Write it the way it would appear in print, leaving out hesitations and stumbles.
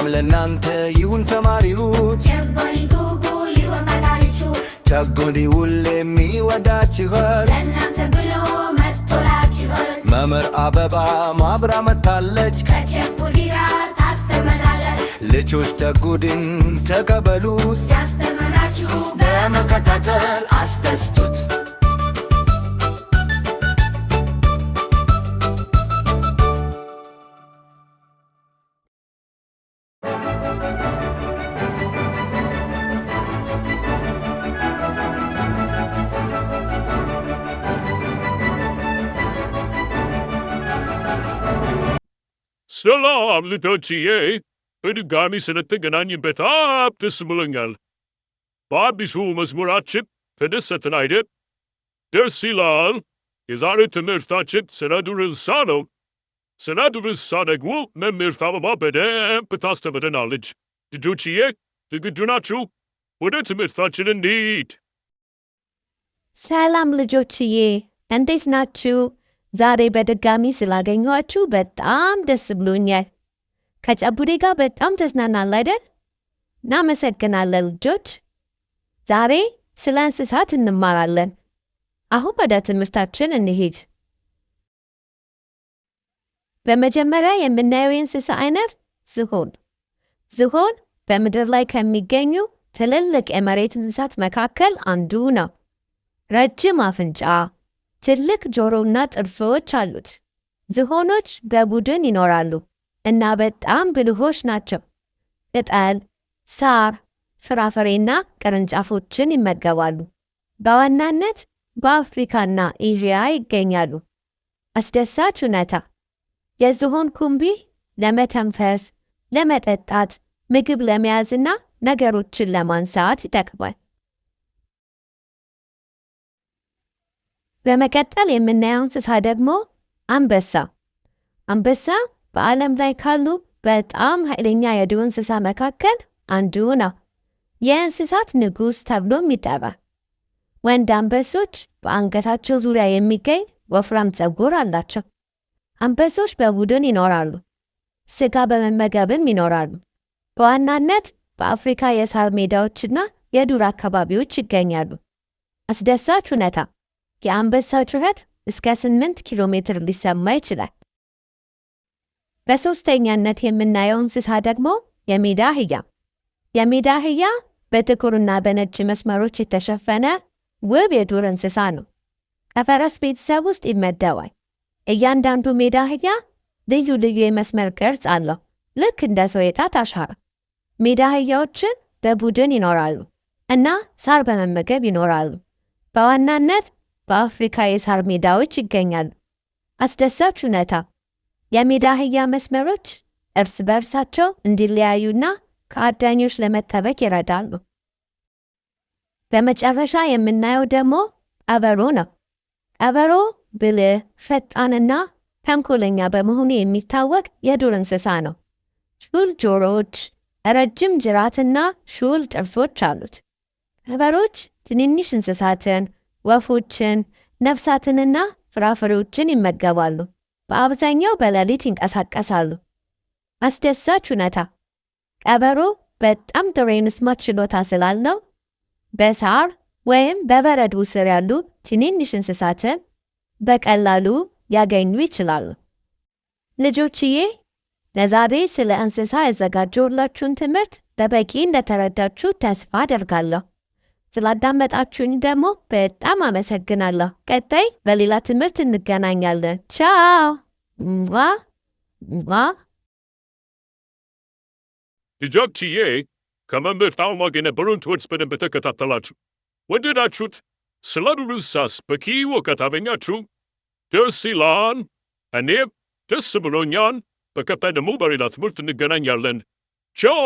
ሰላም ለናንተ ይሁን ተማሪዎች ቸጎዲ ጉቡ ይሁን መላልቹ ቸጎዲ ሁሌም ይወዳችኋል ለናንተ ብሎ መጥቶላችኋል መምህር አበባ ማብራ መታለች ከቸጎዲ ጋር ታስተምራለች ልጆች ቸጎዲን ተቀበሉት ሲያስተምራችሁ በመከታተል አስደስቱት ሰላም ልጆችዬ፣ በድጋሚ ስለተገናኘን በጣም ደስ ብሎኛል። በአዲሱ መዝሙራችን ተደሰትን አይደል? ደስ ይላል። የዛሬ ትምህርታችን ስለ ዱር እንስሳ ነው። ስለ ዱር እንስሳ ደግሞ መምህርት አበባ በደንብ ታስተምረናለች። ልጆችዬ ዝግጁ ናችሁ? ወደ ትምህርታችን እንሂድ። ሰላም ልጆችዬ፣ እንዴት ናችሁ? ዛሬ በድጋሚ ስላገኘኋችሁ በጣም ደስ ብሎኛል። ከጨቡዴ ጋር በጣም ተዝናናል አይደል? እናመሰግናለን ልጆች። ዛሬ ስለ እንስሳት እንማራለን። አሁን ወደ ትምህርታችን እንሂድ። በመጀመሪያ የምናየው የእንስሳ አይነት ዝሆን። ዝሆን በምድር ላይ ከሚገኙ ትልልቅ የመሬት እንስሳት መካከል አንዱ ነው። ረጅም አፍንጫ፣ ትልቅ ጆሮና ጥርሶች አሉት። ዝሆኖች በቡድን ይኖራሉ እና በጣም ብልሆች ናቸው። ቅጠል፣ ሳር፣ ፍራፍሬና ቅርንጫፎችን ይመገባሉ። በዋናነት በአፍሪካና ኤዥያ ይገኛሉ። አስደሳች እውነታ! የዝሆን ኩምቢ ለመተንፈስ፣ ለመጠጣት፣ ምግብ ለመያዝና ነገሮችን ለማንሳት ይጠቅማል። በመቀጠል የምናየው እንስሳ ደግሞ አንበሳ። አንበሳ በዓለም ላይ ካሉ በጣም ኃይለኛ የዱር እንስሳ መካከል አንዱ ነው። የእንስሳት ንጉሥ ተብሎም ይጠራል። ወንድ አንበሶች በአንገታቸው ዙሪያ የሚገኝ ወፍራም ፀጉር አላቸው። አንበሶች በቡድን ይኖራሉ። ስጋ በመመገብም ይኖራሉ። በዋናነት በአፍሪካ የሳር ሜዳዎችና የዱር አካባቢዎች ይገኛሉ። አስደሳች እውነታ! የአንበሳ ጩኸት እስከ 8 ኪሎ ሜትር ሊሰማ ይችላል። በሶስተኛነት የምናየው እንስሳ ደግሞ የሜዳ አህያ። የሜዳ አህያ በጥቁርና በነጭ መስመሮች የተሸፈነ ውብ የዱር እንስሳ ነው። ከፈረስ ቤተሰብ ውስጥ ይመደባል። እያንዳንዱ ሜዳ አህያ ልዩ ልዩ የመስመር ቅርጽ አለው፣ ልክ እንደ ሰው የጣት አሻራ። ሜዳ አህያዎችን በቡድን ይኖራሉ እና ሳር በመመገብ ይኖራሉ። በዋናነት በአፍሪካ የሳር ሜዳዎች ይገኛሉ። አስደሳች እውነታ! የሜዳ አህያ መስመሮች እርስ በርሳቸው እንዲለያዩና ከአዳኞች ለመጠበቅ ይረዳሉ። በመጨረሻ የምናየው ደግሞ ቀበሮ ነው። ቀበሮ ብልህ፣ ፈጣንና ተንኮለኛ በመሆኑ የሚታወቅ የዱር እንስሳ ነው። ሹል ጆሮዎች፣ ረጅም ጅራትና ሹል ጥርሶች አሉት። ቀበሮች ትንንሽ እንስሳትን፣ ወፎችን፣ ነፍሳትንና ፍራፍሬዎችን ይመገባሉ። በአብዛኛው በሌሊት ይንቀሳቀሳሉ። አስደሳች እውነታ! ቀበሮ በጣም ጥሩ የመስማት ችሎታ ስላለው በሳር ወይም በበረዶ ስር ያሉ ትንንሽ እንስሳትን በቀላሉ ያገኙ ይችላሉ። ልጆችዬ፣ ለዛሬ ስለ እንስሳ ያዘጋጀሁላችሁን ትምህርት በበቂ እንደተረዳችሁ ተስፋ አደርጋለሁ። ስላዳመጣችሁኝ ደግሞ በጣም አመሰግናለሁ። ቀጣይ በሌላ ትምህርት እንገናኛለን። ቻው! ልጆችዬ፣ ከመምህርት አበባ የነበሩን ትምህርት በደንብ ተከታተላችሁ። ወደዳችሁት? ስለ ዱር እንስሳስ በቂ እውቀት አገኛችሁ? ደስ ይላል። እኔም ደስ ብሎኛል። በቀጣይ ደግሞ በሌላ ትምህርት እንገናኛለን። ቻው!